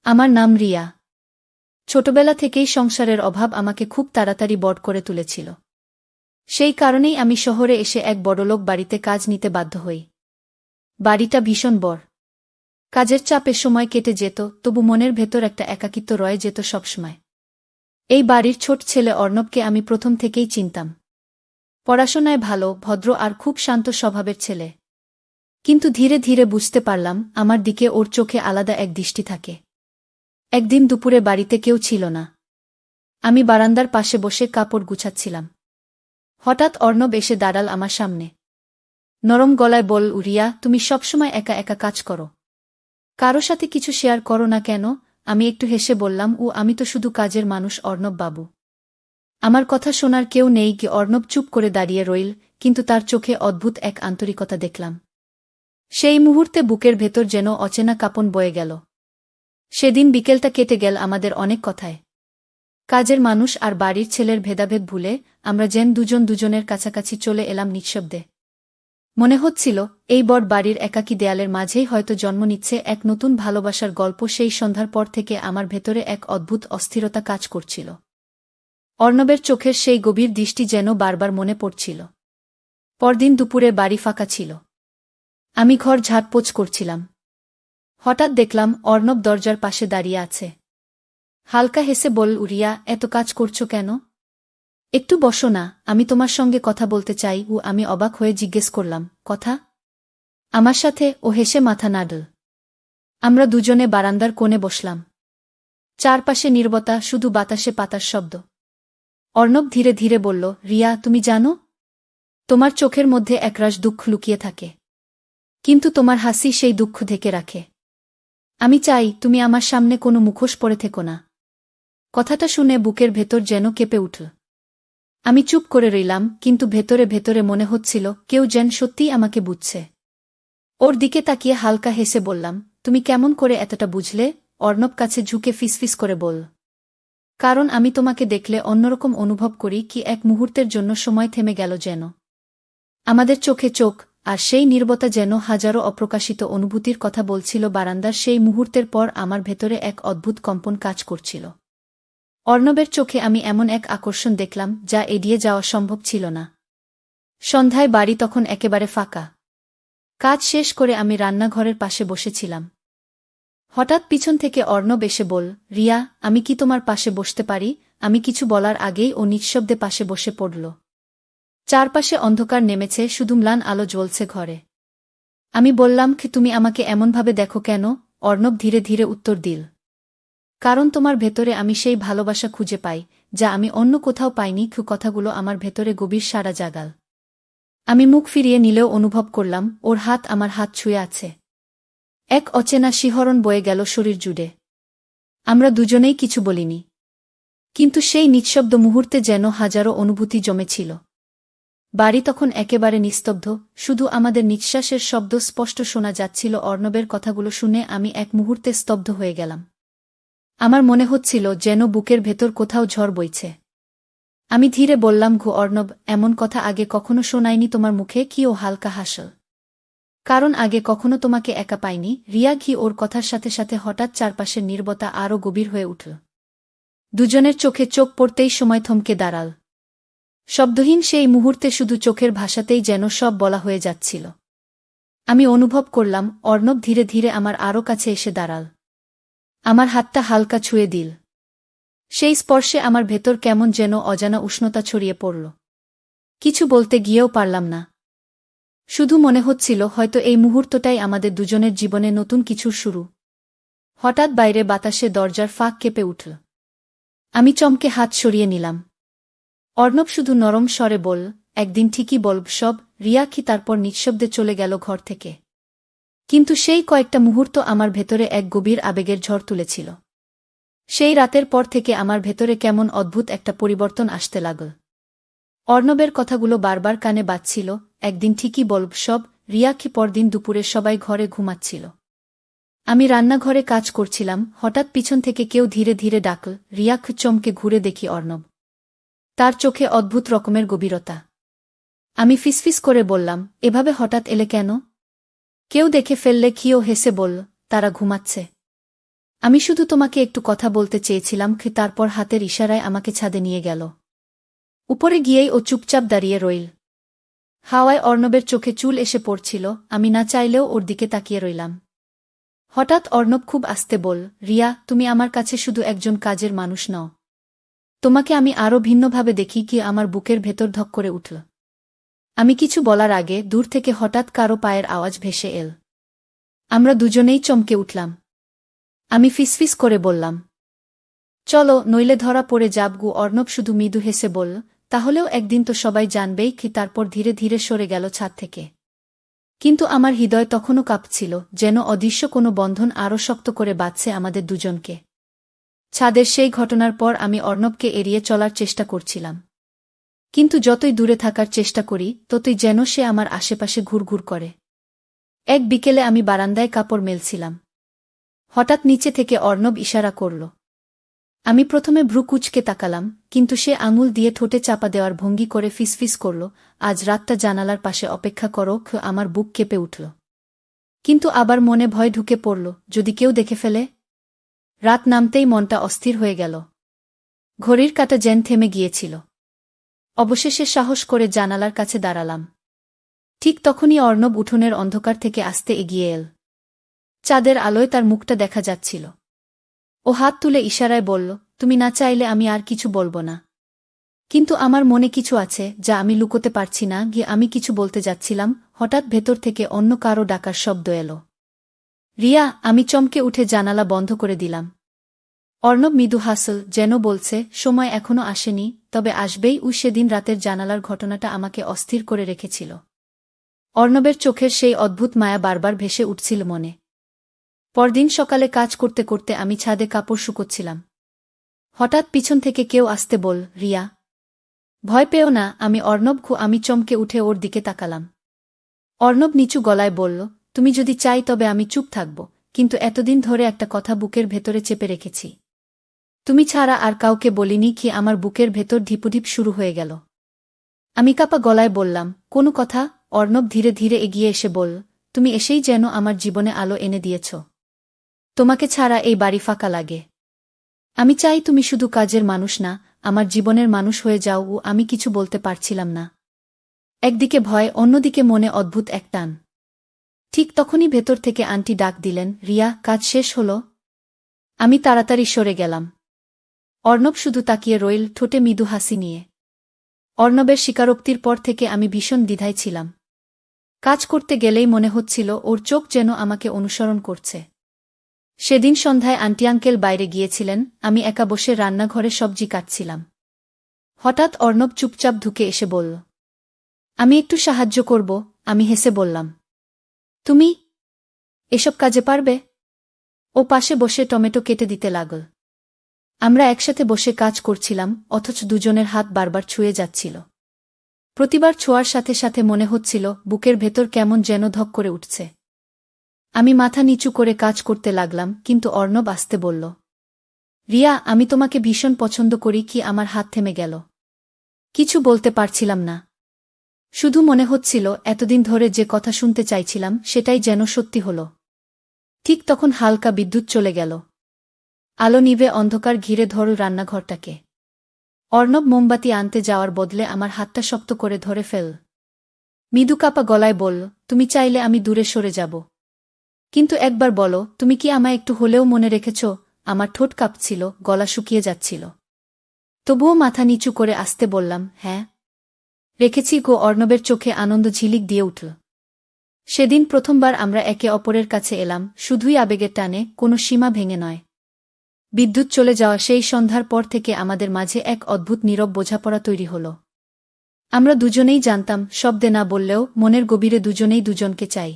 আমার নাম রিয়া। ছোটবেলা থেকেই সংসারের অভাব আমাকে খুব তাড়াতাড়ি বড় করে তুলেছিল। সেই কারণেই আমি শহরে এসে এক বড়লোক বাড়িতে কাজ নিতে বাধ্য হই। বাড়িটা ভীষণ বড়। কাজের চাপে সময় কেটে যেত, তবু মনের ভেতর একটা একাকিত্ব রয়ে যেত সবসময়। এই বাড়ির ছোট ছেলে অর্ণবকে আমি প্রথম থেকেই চিনতাম। পড়াশোনায় ভালো, ভদ্র আর খুব শান্ত স্বভাবের ছেলে। কিন্তু ধীরে ধীরে বুঝতে পারলাম আমার দিকে ওর চোখে আলাদা এক দৃষ্টি থাকে। একদিন দুপুরে বাড়িতে কেউ ছিল না। আমি বারান্দার পাশে বসে কাপড় গুছাচ্ছিলাম। হঠাৎ অর্ণব এসে দাঁড়াল আমার সামনে। নরম গলায় বল, রিয়া, তুমি সবসময় একা একা কাজ করো, কারো সাথে কিছু শেয়ার করো না কেন? আমি একটু হেসে বললাম, আমি তো শুধু কাজের মানুষ অর্ণব বাবু। আমার কথা শোনার কেউ নেই কি? অর্ণব চুপ করে দাঁড়িয়ে রইল, কিন্তু তার চোখে অদ্ভুত এক আন্তরিকতা দেখলাম। সেই মুহূর্তে বুকের ভেতর যেন অচেনা কাঁপন বয়ে গেল। সেদিন বিকেলটা কেটে গেল আমাদের অনেক কথায়। কাজের মানুষ আর বাড়ির ছেলের ভেদাভেদ ভুলে আমরা যেন দুজন দুজনের কাছাকাছি চলে এলাম নিঃশব্দে। মনে হচ্ছিল এই বড় বাড়ির একাকী দেয়ালের মাঝেই হয়তো জন্ম নিচ্ছে এক নতুন ভালোবাসার গল্প। সেই সন্ধ্যার পর থেকে আমার ভেতরে এক অদ্ভুত অস্থিরতা কাজ করছিল। অর্ণবের চোখের সেই গভীর দৃষ্টি যেন বারবার মনে পড়ছিল। পরদিন দুপুরে বাড়ি ফাঁকা ছিল। আমি ঘর ঝাড়পোছ করছিলাম। হঠাৎ দেখলাম অর্ণব দরজার পাশে দাঁড়িয়ে আছে। হালকা হেসে বলল, রিয়া, এত কাজ করছো কেন? একটু বসো না, আমি তোমার সঙ্গে কথা বলতে চাই। আমি অবাক হয়ে জিজ্ঞেস করলাম, কথা? আমার সাথে? ও হেসে মাথা নাড়ল। আমরা দুজনে বারান্দার কোণে বসলাম। চারপাশে নীরবতা, শুধু বাতাসে পাতার শব্দ। অর্ণব ধীরে ধীরে বলল, রিয়া, তুমি জানো, তোমার চোখের মধ্যে একরাশ দুঃখ লুকিয়ে থাকে, কিন্তু তোমার হাসি সেই দুঃখ ঢেকে রাখে। আমি চাই তুমি আমার সামনে কোনো মুখোশ পরে থেকো না। কথাটা শুনে বুকের ভেতর যেন কেঁপে উঠল। আমি চুপ করে রইলাম, কিন্তু ভেতরে ভেতরে মনে হচ্ছিল কেউ যেন সত্যিই আমাকে বুঝছে। ওর দিকে তাকিয়ে হালকা হেসে বললাম, তুমি কেমন করে এতটা বুঝলে? অর্ণব কাছে ঝুঁকে ফিসফিস করে বল, কারণ আমি তোমাকে দেখলে অন্যরকম অনুভব করি। কি এক মুহূর্তের জন্য সময় থেমে গেল যেন। আমাদের চোখে চোখ, আর সেই নীরবতা যেন হাজারো অপ্রকাশিত অনুভূতির কথা বলছিল। বারান্দার সেই মুহূর্তের পর আমার ভেতরে এক অদ্ভুত কম্পন কাজ করছিল। অর্ণবের চোখে আমি এমন এক আকর্ষণ দেখলাম যা এড়িয়ে যাওয়া সম্ভব ছিল না। সন্ধ্যায় বাড়ি তখন একেবারে ফাঁকা। কাজ শেষ করে আমি রান্নাঘরের পাশে বসেছিলাম। হঠাৎ পিছন থেকে অর্ণব এসে বল, রিয়া, আমি কি তোমার পাশে বসতে পারি? আমি কিছু বলার আগেই ও নিঃশব্দে পাশে বসে পড়ল। চারপাশে অন্ধকার নেমেছে, শুধু ম্লান আলো জ্বলছে ঘরে। আমি বললাম, কি তুমি আমাকে এমনভাবে দেখো কেন? অর্ণব ধীরে ধীরে উত্তর দিল, কারণ তোমার ভেতরে আমি সেই ভালোবাসা খুঁজে পাই যা আমি অন্য কোথাও পাইনি। কথাগুলো আমার ভেতরে গভীর সাড়া জাগাল। আমি মুখ ফিরিয়ে নিলেও অনুভব করলাম ওর হাত আমার হাত ছুঁয়ে আছে। এক অচেনা শিহরণ বয়ে গেল শরীর জুড়ে। আমরা দুজনেই কিছু বলিনি, কিন্তু সেই নিঃশব্দ মুহূর্তে যেন হাজারো অনুভূতি জমেছিল। বাড়ি তখন একেবারে নিস্তব্ধ, শুধু আমাদের নিঃশ্বাসের শব্দ স্পষ্ট শোনা যাচ্ছিল। অর্ণবের কথাগুলো শুনে আমি এক মুহূর্তে স্তব্ধ হয়ে গেলাম। আমার মনে হচ্ছিল যেন বুকের ভেতর কোথাও ঝড় বইছে। আমি ধীরে বললাম, অর্ণব, এমন কথা আগে কখনো শোনায়নি তোমার মুখে। কি ও হালকা হাসল, কারণ আগে কখনো তোমাকে একা পাইনি। রিয়া, ঘি ওর কথার সাথে সাথে হঠাৎ চারপাশের নীরবতা আরও গভীর হয়ে উঠল। দুজনের চোখে চোখ পড়তেই সময় থমকে দাঁড়াল। শব্দহীন সেই মুহূর্তে শুধু চোখের ভাষাতেই যেন সব বলা হয়ে যাচ্ছিল। আমি অনুভব করলাম অর্ণব ধীরে ধীরে আমার আরও কাছে এসে দাঁড়াল। আমার হাতটা হালকা ছুঁয়ে দিল। সেই স্পর্শে আমার ভেতর কেমন যেন অজানা উষ্ণতা ছড়িয়ে পড়ল। কিছু বলতে গিয়েও পারলাম না। শুধু মনে হচ্ছিল হয়তো এই মুহূর্তটাই আমাদের দুজনের জীবনে নতুন কিছুর শুরু। হঠাৎ বাইরে বাতাসে দরজার ফাঁক কেঁপে উঠল। আমি চমকে হাত সরিয়ে নিলাম। অর্ণব শুধু নরম স্বরে বল, একদিন ঠিকই বলব সব। রিয়া কি তারপর নিঃশব্দে চলে গেল ঘর থেকে। কিন্তু সেই কয়েকটা মুহূর্ত আমার ভেতরে এক গভীর আবেগের ঝড় তুলেছিল। সেই রাতের পর থেকে আমার ভেতরে কেমন অদ্ভুত একটা পরিবর্তন আসতে লাগল। অর্ণবের কথাগুলো বারবার কানে বাজছিল, একদিন ঠিকই বলব সব। রিয়া কি পরদিন দুপুরে সবাই ঘরে ঘুমাচ্ছিল। আমি রান্নাঘরে কাজ করছিলাম, হঠাৎ পিছন থেকে কেউ ধীরে ধীরে ডাকল, রিয়া। চমকে ঘুরে দেখি অর্ণব। তার চোখে অদ্ভুত রকমের গভীরতা। আমি ফিসফিস করে বললাম, এভাবে হঠাৎ এলে কেন? কেউ দেখে ফেললে? খিও হেসে বলল, তারা ঘুমাচ্ছে। আমি শুধু তোমাকে একটু কথা বলতে চেয়েছিলাম। তারপর হাতের ইশারায় আমাকে ছাদে নিয়ে গেল। উপরে গিয়েই ও চুপচাপ দাঁড়িয়ে রইল। হাওয়ায় অর্ণবের চোখে চুল এসে পড়ছিল, আমি না চাইলেও ওর দিকে তাকিয়ে রইলাম। হঠাৎ অর্ণব খুব আস্তে বল, রিয়া, তুমি আমার কাছে শুধু একজন কাজের মানুষ নও। তোমাকে আমি আরও ভিন্নভাবে দেখি। কি আমার বুকের ভেতর ধক করে উঠল। আমি কিছু বলার আগে দূর থেকে হঠাৎ কারো পায়ের আওয়াজ ভেসে এল। আমরা দুজনেই চমকে উঠলাম। আমি ফিসফিস করে বললাম, চলো, নইলে ধরা পড়ে যাবগু। অর্ণব শুধু মৃদু হেসে বলল, তাহলেও একদিন তো সবাই জানবেই। তারপর ধীরে ধীরে সরে গেল ছাদ থেকে। কিন্তু আমার হৃদয় তখনও কাঁপছিল, যেন অদৃশ্য কোনো বন্ধন আরও শক্ত করে বাঁধছে আমাদের দুজনকে। ছাদের সেই ঘটনার পর আমি অর্ণবকে এড়িয়ে চলার চেষ্টা করছিলাম। কিন্তু যতই দূরে থাকার চেষ্টা করি, ততই যেন সে আমার আশেপাশে ঘুরঘুর করে। এক বিকেলে আমি বারান্দায় কাপড় মেলছিলাম। হঠাৎ নিচে থেকে অর্ণব ইশারা করল। আমি প্রথমে ভ্রু কুঁচকে তাকালাম, কিন্তু সে আঙুল দিয়ে ঠোঁটে চাপা দেওয়ার ভঙ্গি করে ফিসফিস করল, আজ রাতটা জানালার পাশে অপেক্ষা করো। আমার বুক কেঁপে উঠল। কিন্তু আবার মনে ভয় ঢুকে পড়ল, যদি কেউ দেখে ফেলে। রাত নামতেই মনটা অস্থির হয়ে গেল। ঘড়ির কাঁটা যেন থেমে গিয়েছিল। অবশেষে সাহস করে জানালার কাছে দাঁড়ালাম। ঠিক তখনই অর্ণব উঠোনের অন্ধকার থেকে আস্তে এগিয়ে এল। চাঁদের আলোয় তার মুখটা দেখা যাচ্ছিল। ও হাত তুলে ইশারায় বলল, তুমি না চাইলে আমি আর কিছু বলবো না। কিন্তু আমার মনে কিছু আছে, যা আমি লুকোতে পারছি না। আমি কিছু বলতে যাচ্ছিলাম, হঠাৎ ভেতর থেকে অন্য কারো ডাকার শব্দ এলো। রিয়া! আমি চমকে উঠে জানালা বন্ধ করে দিলাম। অর্ণব মৃদু হাসল, যেন বলছে, সময় এখনো আসেনি, তবে আসবেই। সেদিন রাতের জানালার ঘটনাটা আমাকে অস্থির করে রেখেছিল। অর্ণবের চোখের সেই অদ্ভুত মায়া বারবার ভেসে উঠছিল মনে। পরদিন সকালে কাজ করতে করতে আমি ছাদে কাপড় শুকোচ্ছিলাম। হঠাৎ পিছন থেকে কেউ আসতে বল, রিয়া! ভয় পেও না, আমি অর্ণব। আমি চমকে উঠে ওর দিকে তাকালাম। অর্ণব নিচু গলায় বলল, তুমি যদি চাই তবে আমি চুপ থাকব, কিন্তু এতদিন ধরে একটা কথা বুকের ভেতরে চেপে রেখেছি। তুমি ছাড়া আর কাউকে বলিনি। আমার বুকের ভেতর ঢিপুঢিপ শুরু হয়ে গেল। আমি কাঁপা গলায় বললাম, কোনো কথা? অর্ণব ধীরে ধীরে এগিয়ে এসে বলল, তুমি এসেই যেন আমার জীবনে আলো এনে দিয়েছ। তোমাকে ছাড়া এই বাড়ি ফাঁকা লাগে। আমি চাই তুমি শুধু কাজের মানুষ না, আমার জীবনের মানুষ হয়ে যাও। আমি কিছু বলতে পারছিলাম না। একদিকে ভয়, অন্যদিকে মনে অদ্ভুত এক টান। ঠিক তখনই ভেতর থেকে আন্টি ডাক দিলেন, রিয়া, কাজ শেষ হলো? আমি তাড়াতাড়ি সরে গেলাম। অর্ণব শুধু তাকিয়ে রইল, ঠোঁটে মৃদু হাসি নিয়ে। অর্ণবের স্বীকারোক্তির পর থেকে আমি ভীষণ দ্বিধায় ছিলাম। কাজ করতে গেলেই মনে হচ্ছিল ওর চোখ যেন আমাকে অনুসরণ করছে। সেদিন সন্ধ্যায় আন্টি আঙ্কেল বাইরে গিয়েছিলেন, আমি একা বসে রান্নাঘরে সবজি কাটছিলাম। হঠাৎ অর্ণব চুপচাপ ঢুকে এসে বলল, আমি একটু সাহায্য করব। আমি হেসে বললাম, তুমি এসব কাজে পারবে? ও পাশে বসে টমেটো কেটে দিতে লাগল। আমরা একসাথে বসে কাজ করছিলাম, অথচ দুজনের হাত বারবার ছুঁয়ে যাচ্ছিল। প্রতিবার ছোঁয়ার সাথে সাথে মনে হচ্ছিল বুকের ভেতর কেমন যেন ধক করে উঠছে। আমি মাথা নিচু করে কাজ করতে লাগলাম, কিন্তু অর্ণব আসতে বলল, রিয়া, আমি তোমাকে ভীষণ পছন্দ করি। আমার হাত থেমে গেল। কিছু বলতে পারছিলাম না। শুধু মনে হচ্ছিল এতদিন ধরে যে কথা শুনতে চাইছিলাম সেটাই যেন সত্যি হল। ঠিক তখন হালকা বিদ্যুৎ চলে গেল। আলো নিভে অন্ধকার ঘিরে ধরল রান্নাঘরটাকে। অর্ণব মোমবাতি আনতে যাওয়ার বদলে আমার হাতটা শক্ত করে ধরে ফেল। মৃদু কাঁপা গলায় বলল, তুমি চাইলে আমি দূরে সরে যাব। কিন্তু একবার বলো, তুমি কি আমায় একটু হলেও মনে রেখেছ? আমার ঠোঁট কাঁপছিল, গলা শুকিয়ে যাচ্ছিল। তবুও মাথা নিচু করে আসতে বললাম, হ্যাঁ রেখেছি গো। অর্ণবের চোখে আনন্দ ঝিলিক দিয়ে উঠল। সেদিন প্রথমবার আমরা একে অপরের কাছে এলাম, শুধুই আবেগের টানে, কোনো সীমা ভেঙে নয়। বিদ্যুৎ চলে যাওয়া সেই সন্ধ্যার পর থেকে আমাদের মাঝে এক অদ্ভুত নীরব বোঝাপড়া তৈরি হল। আমরা দুজনেই জানতাম, শব্দে না বললেও মনের গভীরে দুজনেই দুজনকে চাই।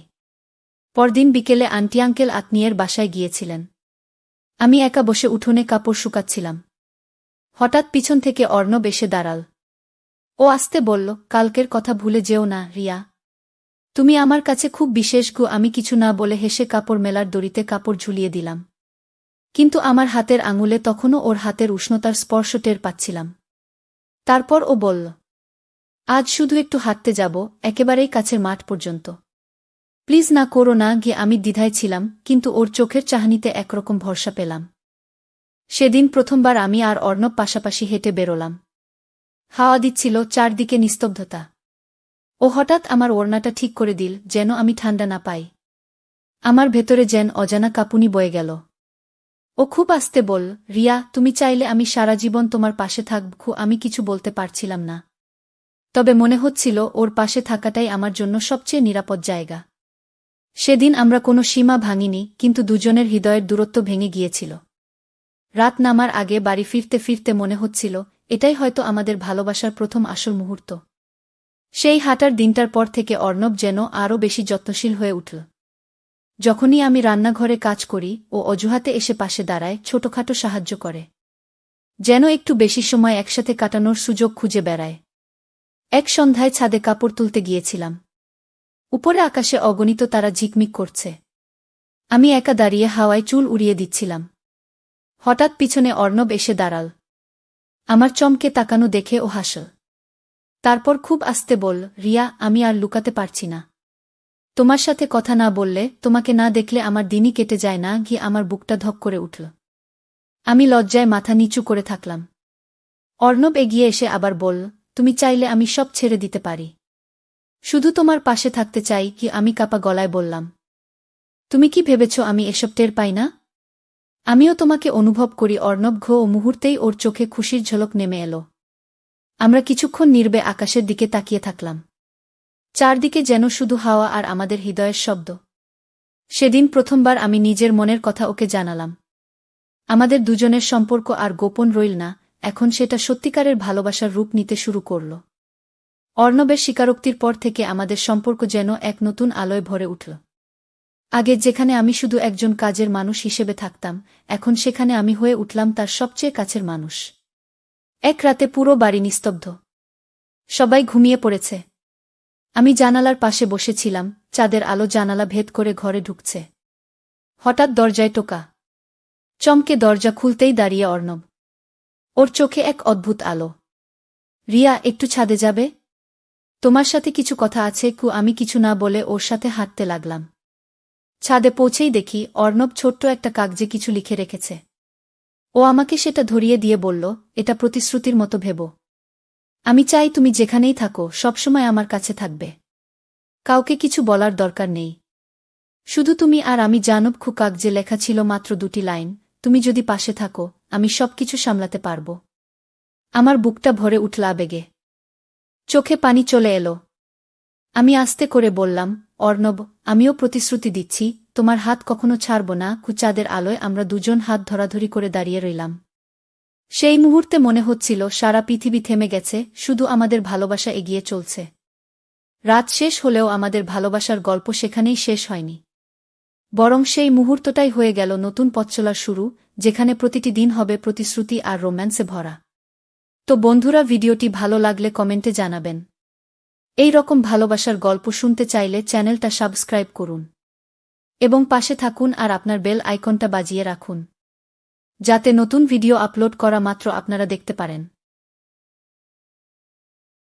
পরদিন বিকেলে আন্টি আঙ্কেল আত্মীয়ের বাসায় গিয়েছিলেন। আমি একা বসে উঠোনে কাপড় শুকাচ্ছিলাম। হঠাৎ পিছন থেকে অর্ণব এসে দাঁড়াল। ও আস্তে বলল, কালকের কথা ভুলে যেও না, রিয়া। তুমি আমার কাছে খুব বিশেষ গো। আমি কিছু না বলে হেসে কাপড় মেলার দড়িতে কাপড় ঝুলিয়ে দিলাম। কিন্তু আমার হাতের আঙুলে তখনও ওর হাতের উষ্ণতার স্পর্শ টের পাচ্ছিলাম। তারপর ও বলল, আজ শুধু একটু হাঁটতে যাব, একেবারেই কাছের মাঠ পর্যন্ত। প্লিজ না করো না গিয়ে আমি দ্বিধায় ছিলাম, কিন্তু ওর চোখের চাহনিতে একরকম ভরসা পেলাম। সেদিন প্রথমবার আমি আর অর্ণব পাশাপাশি হেঁটে বেরোলাম। হাওয়া দিচ্ছিল, চারদিকে নিস্তব্ধতা। ও হঠাৎ আমার ওড়নাটা ঠিক করে দিল, যেন আমি ঠান্ডা না পাই। আমার ভেতরে যেন অজানা কাঁপুনি বয়ে গেল। ও খুব আস্তে বল, রিয়া, তুমি চাইলে আমি সারা জীবন তোমার পাশে থাকব। আমি কিছু বলতে পারছিলাম না, তবে মনে হচ্ছিল ওর পাশে থাকাটাই আমার জন্য সবচেয়ে নিরাপদ জায়গা। সেদিন আমরা কোনো সীমা ভাঙিনি, কিন্তু দুজনের হৃদয়ের দূরত্ব ভেঙে গিয়েছিল। রাত নামার আগে বাড়ি ফিরতে ফিরতে মনে হচ্ছিল, এটাই হয়তো আমাদের ভালোবাসার প্রথম আসল মুহূর্ত। সেই হাঁটার দিনটার পর থেকে অর্ণব যেন আরও বেশি যত্নশীল হয়ে উঠল। যখনই আমি রান্নাঘরে কাজ করি, ও অজুহাতে এসে পাশে দাঁড়ায়, ছোটখাটো সাহায্য করে, যেন একটু বেশি সময় একসাথে কাটানোর সুযোগ খুঁজে বেড়ায়। এক সন্ধ্যায় ছাদে কাপড় তুলতে গিয়েছিলাম। উপরে আকাশে অগণিত তারা ঝিকমিক করছে। আমি একা দাঁড়িয়ে হাওয়ায় চুল উড়িয়ে দিচ্ছিলাম। হঠাৎ পিছনে অর্ণব এসে দাঁড়াল। আমার চমকে তাকানো দেখে ও হাসল। তারপর খুব আস্তে বল, রিয়া, আমি আর লুকাতে পারছি না। তোমার সাথে কথা না বললে, তোমাকে না দেখলে আমার দিনই কেটে যায় না। গিয়ে আমার বুকটা ধক করে উঠল। আমি লজ্জায় মাথা নিচু করে থাকলাম। অর্ণব এগিয়ে এসে আবার বল, তুমি চাইলে আমি সব ছেড়ে দিতে পারি। শুধু তোমার পাশে থাকতে চাই। কি আমি কাপা গলায় বললাম। তুমি কি ভেবেছ আমি এসব টের পাই না? আমিও তোমাকে অনুভব করি। অর্ণব ও মুহূর্তেই ওর চোখে খুশির ঝলক নেমে এলো। আমরা কিছুক্ষণ নীরবে আকাশের দিকে তাকিয়ে থাকলাম। চারদিকে যেন শুধু হাওয়া আর আমাদের হৃদয়ের শব্দ। সেদিন প্রথমবার আমি নিজের মনের কথা ওকে জানালাম। আমাদের দুজনের সম্পর্ক আর গোপন রইল না, এখন সেটা সত্যিকারের ভালোবাসার রূপ নিতে শুরু করল। অর্ণবের স্বীকারোক্তির পর থেকে আমাদের সম্পর্ক যেন এক নতুন আলোয় ভরে উঠল। আগে যেখানে আমি শুধু একজন কাজের মানুষ হিসেবে থাকতাম, এখন সেখানে আমি হয়ে উঠলাম তার সবচেয়ে কাছের মানুষ। এক রাতে পুরো বাড়ি নিস্তব্ধ। সবাই ঘুমিয়ে পড়েছে। আমি জানালার পাশে বসেছিলাম, চাঁদের আলো জানালা ভেদ করে ঘরে ঢুকছে। হঠাৎ দরজায় টোকা। চমকে দরজা খুলতেই দাঁড়িয়ে অর্ণব। ওর চোখে এক অদ্ভুত আলো। রিয়া, একটু ছাদে যাবে? তোমার সাথে কিছু কথা আছে। আমি কিছু না বলে ওর সাথে হাঁটতে লাগলাম। ছাদে পৌঁছেই দেখি অর্ণব ছোট্ট একটা কাগজে কিছু লিখে রেখেছে। ও আমাকে সেটা ধরিয়ে দিয়ে বলল, এটা প্রতিশ্রুতির মতো ভেবো। আমি চাই তুমি যেখানেই থাকো সবসময় আমার কাছে থাকবে। কাউকে কিছু বলার দরকার নেই। শুধু তুমি আর আমি জানব। কাগজে লেখা ছিল মাত্র 2টি লাইন, তুমি যদি পাশে থাকো, আমি সবকিছু সামলাতে পারব। আমার বুকটা ভরে উঠল আবেগে। চোখে পানি চলে এলো। আমি আস্তে করে বললাম, অর্ণব, আমিও প্রতিশ্রুতি দিচ্ছি, তোমার হাত কখনো ছাড়ব না। চাঁদের আলোয় আমরা দুজন হাত ধরাধরি করে দাঁড়িয়ে রইলাম। সেই মুহূর্তে মনে হচ্ছিল সারা পৃথিবী থেমে গেছে, শুধু আমাদের ভালোবাসা এগিয়ে চলছে। রাত শেষ হলেও আমাদের ভালোবাসার গল্প সেখানেই শেষ হয়নি, বরং সেই মুহূর্তটাই হয়ে গেল নতুন পথচলার শুরু, যেখানে প্রতিটি দিন হবে প্রতিশ্রুতি আর রোম্যান্সে ভরা। তো বন্ধুরা, ভিডিওটি ভালো লাগলে কমেন্টে জানাবেন। এই রকম ভালোবাসার গল্প শুনতে চাইলে চ্যানেলটা সাবস্ক্রাইব করুন এবং পাশে থাকুন আর আপনার বেল আইকনটা বাজিয়ে রাখুন, যাতে নতুন ভিডিও আপলোড করা মাত্র আপনারা দেখতে পারেন।